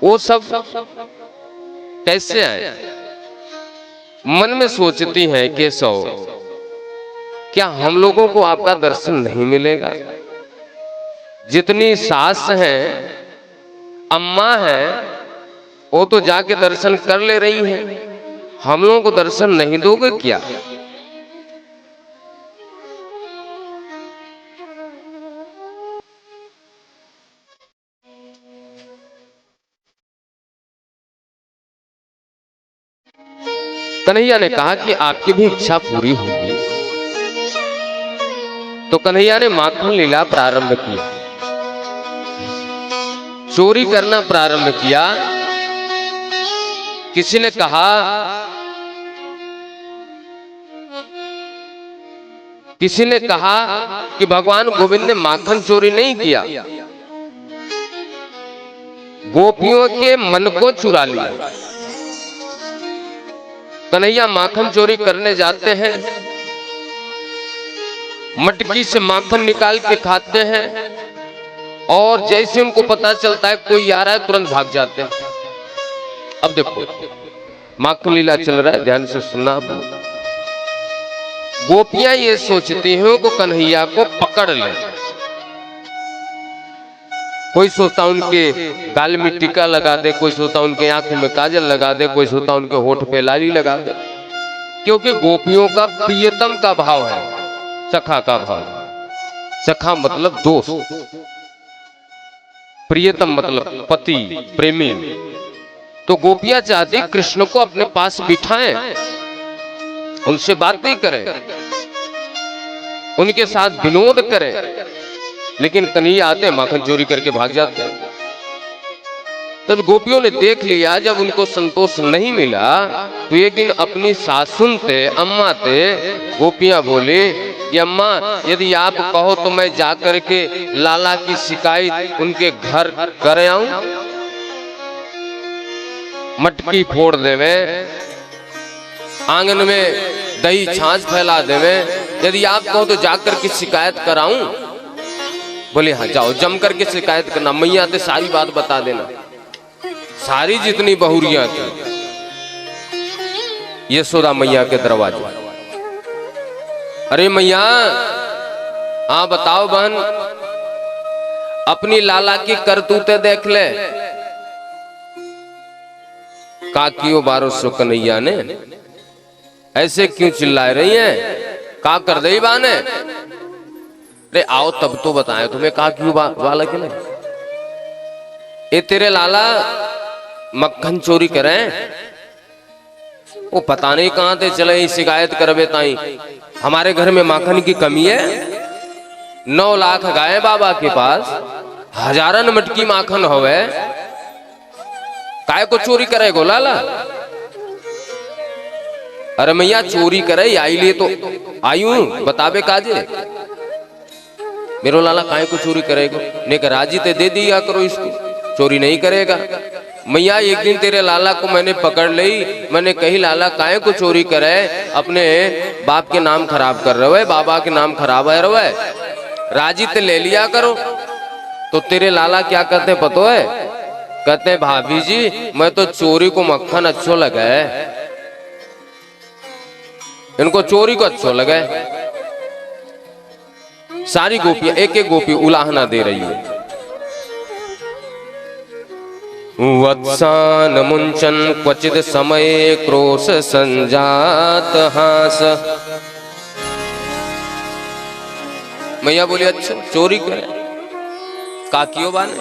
वो सब कैसे आए? मन में सोचती हैं केशव, क्या हम लोगों को आपका दर्शन नहीं मिलेगा? जितनी सास हैं, अम्मा हैं, वो तो जाके दर्शन कर ले रही हैं, हम लोगों को दर्शन नहीं दोगे क्या? कन्हैया ने कहा कि आपकी भी इच्छा पूरी होगी। तो कन्हैया ने माखन लीला प्रारंभ किया, चोरी करना प्रारंभ किया। किसी ने कहा कि भगवान गोविंद ने माखन चोरी नहीं किया, गोपियों के मन को चुरा लिया। कन्हैया माखन चोरी करने जाते हैं, मटकी से माखन निकाल के खाते हैं, और जैसे उनको पता चलता है कोई आ रहा है, तुरंत भाग जाते हैं। अब देखो माखन लीला चल रहा है, ध्यान से सुनना। गोपियां ये सोचती हैं कि कन्हैया को पकड़ ले। कोई सोचता उनके गाल में टीका लगा दे, कोई सोचता उनके आंख में काजल लगा दे, कोई सोचता उनके होठ पे लाली लगा दे, क्योंकि गोपियों का प्रियतम का भाव है, सखा का भाव। सखा मतलब दोस्त, प्रियतम मतलब पति, प्रेमी। तो गोपियां चाहती कृष्ण को अपने पास बिठाएं, उनसे बातें करें, उनके साथ विनोद करें, लेकिन कन्हैया आते हैं, माखन चोरी करके भाग जाते हैं। तब गोपियों ने देख लिया, जब उनको संतोष नहीं मिला तो एक दिन अपनी सासुन से, अम्मा से गोपियां बोले कि अम्मा, यदि आप कहो तो मैं जाकर के लाला की शिकायत उनके घर कर आऊं, मटकी फोड़ देवे, आंगन में दही छाछ फैला देवे, यदि आप कहो तो जाकर के शिकायत कराऊं। बोले हाँ जाओ, जम करके शिकायत करना, मैया से सारी बात बता देना। सारी जितनी बहुरियां थी यशोदा मैया के दरवाजे, अरे मैया हाँ बताओ बहन, अपनी लाला की करतूतें देख ले। काकियो 1200 कन्हैया ने ऐसे क्यों चिल्ला रही हैं? का कर दे बाने? अरे आओ तब तो बताए तुम्हें, कहा क्यों वाला के नहीं? ये तेरे लाला मक्खन चोरी करें, वो पता नहीं कहां से चले शिकायत करवे ताई। हमारे घर में माखन की कमी है, 9 लाख गाय बाबा के पास, हजारन मटकी माखन होवे, काय को चोरी करे गो लाला? अरे मैया चोरी करे आई लिए तो आयू बतावे काजे, मेरो लाला काय को चोरी करेगा? ने कहा राजी ते दे दिया करो इसको, चोरी नहीं करेगा। मैया एक दिन तेरे लाला को मैंने पकड़ ली, मैंने कही लाला काय को चोरी करे, अपने बाप के नाम खराब कर रहे हो, बाबा के नाम खराब है रहे, राजी ते ले लिया करो। तो तेरे लाला क्या कहते पतो है? कहते भाभी जी मैं तो चोरी को मक्खन अच्छो लगा है, इनको चोरी को अच्छो लगा है। सारी गोपियां एक एक गोपी उलाहना दे रही है। वत्सान मुंचन क्वचित समय क्रोश संजात हास। मैया बोली अच्छा चोरी करे, काकियो बाने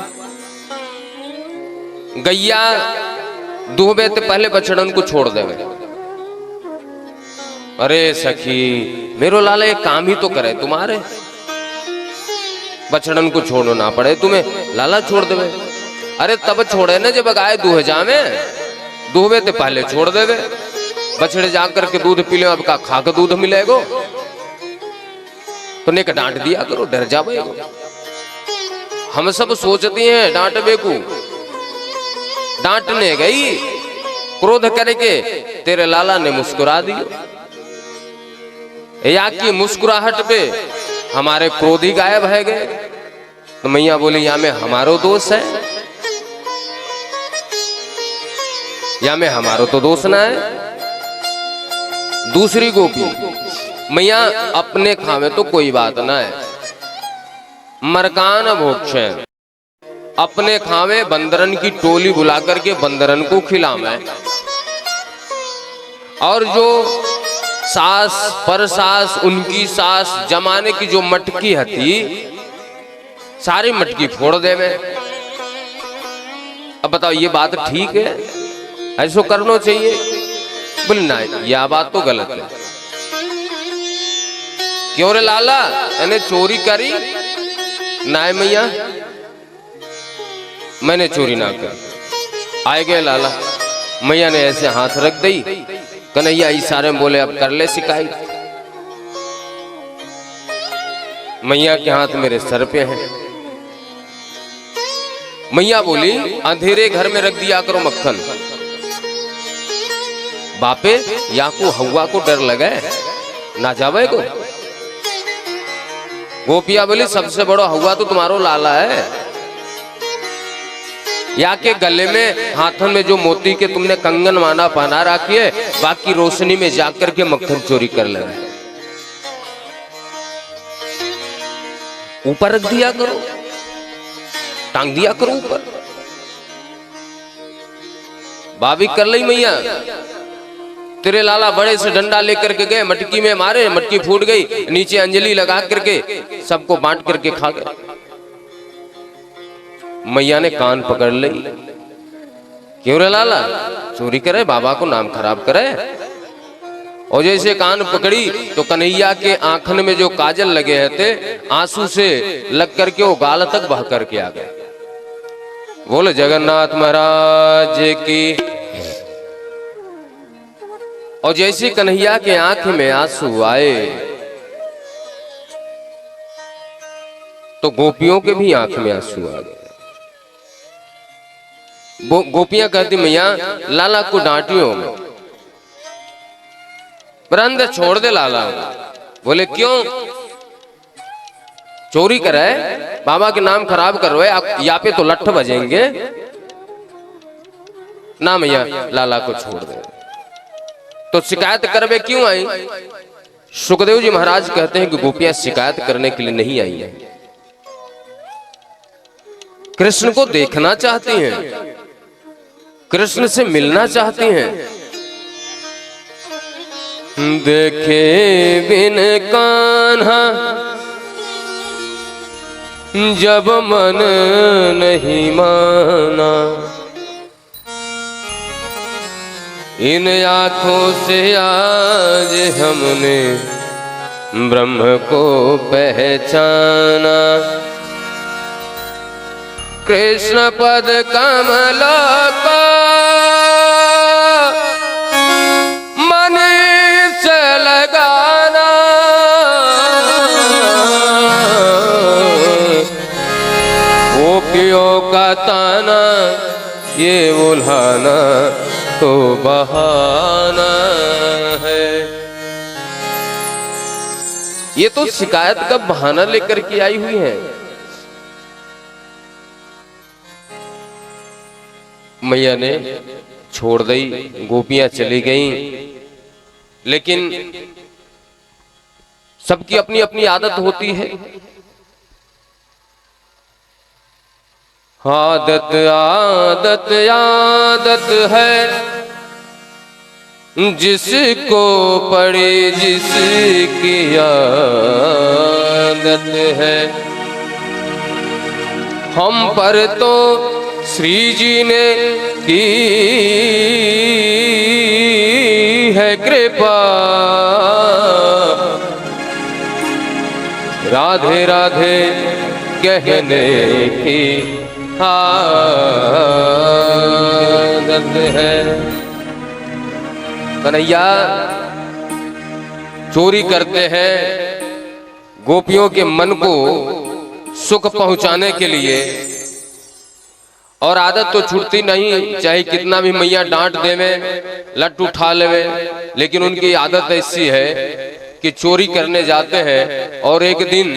गैया दुहबे ते पहले बछड़न को छोड़ देवे। अरे सखी मेरो लाला एक काम ही तो करे तुम्हारे, बछड़न को छोड़ो ना पड़े तुम्हें, लाला छोड़ देवे। अरे तब छोड़े ना जब गाय दूह जावे, दूहवे ते पहले छोड़ देवे, बछड़े जाकर के दूध पी ले, अब का खा के दूध मिलेगो? तो ने डांट दिया करो, डर जावे। हम सब सोचती हैं डांटवे को, डांटने गई क्रोध करके तेरे लाला ने मुस्कुरा दिया। या की मुस्कुराहट पे हमारे क्रोध ही गायब है गए। तो मैया बोली या में हमारो दोष है? या में हमारो तो दोष ना है। दूसरी गोपी, मैया अपने खावे तो कोई बात ना है, मरकान भोक्षण, अपने खावे बंदरन की टोली बुला करके बंदरन को खिलावे, और जो सास पर सास उनकी सास जमाने की जो मटकी हती सारी मटकी फोड़ देवे। अब बताओ ये बात ठीक है? ऐसो करना चाहिए? बोले ना, यह बात तो गलत है। क्यों रे लाला, मैंने चोरी करी? ना मैया, मैंने चोरी ना कर। आए गए लाला, मैया ने ऐसे हाथ रख दी, कन्हैया इशारे में बोले अब कर ले शिकायत। मैया के हाथ मेरे सर पे है। मैया बोली अंधेरे घर में रख दिया करो मक्खन। बापे या को हवा को डर लगे ना जावे को। गोपिया बोली सबसे बड़ो हवा तो तुम्हारो लाला है। या के गले में हाथन में जो मोती के तुमने कंगन माना पहना रखी है, बाकी रोशनी में जाकर के मक्खन चोरी कर ले। ऊपर रख दिया करो, टांग दिया करो ऊपर। भाभी कर ली मैया, तेरे लाला बड़े से डंडा लेकर के गए, मटकी में मारे, मटकी फूट गई, नीचे अंजलि लगा करके सबको बांट करके खा गए। मैया ने कान पकड़ ली, क्यों रे लाला चोरी करे, बाबा को नाम खराब करे। और जैसे कान पकड़ी तो कन्हैया के आंखन में जो काजल लगे थे आंसू से लग करके वो गाल तक बह करके आ गए। बोले जगन्नाथ महाराज की। और जैसे कन्हैया के आंख में आंसू आए तो गोपियों के भी आंख में आंसू आ गए। गोपियां कहती मैया लाला को डांटियो में, पर अंदर छोड़ दे लाला। बोले क्यों? चोरी करे, बाबा के नाम खराब कर रहे, आप यहाँ पे तो लट्ठ बजेंगे ना। मैया लाला को छोड़ दे। तो शिकायत करवे क्यों आई? सुखदेव जी महाराज कहते हैं कि गोपियां शिकायत करने के लिए नहीं आई हैं, कृष्ण को देखना चाहती हैं, कृष्ण से मिलना चाहती हैं। देखे बिन कान्हा जब मन नहीं माना, इन आंखों से आज हमने ब्रह्म को पहचाना। कृष्ण पद कमल का मन से लगाना, गोपियों का ताना ये उल्हाना तो बहाना है। ये तो शिकायत का बहाना लेकर के आई हुई है। मैया ने छोड़ दी, गोपियां चली गईं, लेकिन सबकी अपनी अपनी आदत होती है। आदत आदत आदत है, जिसको पड़े जिसकी आदत है। हम पर तो श्री जी ने की है कृपा, राधे राधे कहने की आदत है। कन्हैया चोरी करते हैं गोपियों के मन को सुख पहुंचाने के लिए, और आदत तो छूटती नहीं, चाहे कितना भी मैया डांट देवे, लट उठा लेवे, लेकिन उनकी आदत ऐसी है कि चोरी करने जाते हैं। और एक दिन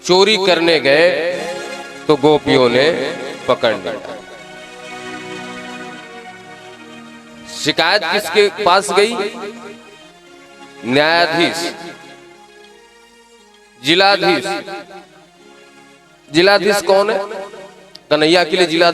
चोरी करने गए तो गोपियों ने पकड़ लिया। शिकायत किसके पास गई? न्यायाधीश, जिलाधीश। जिलाधीश कौन है? कन्हैया के लिए जिलाधीश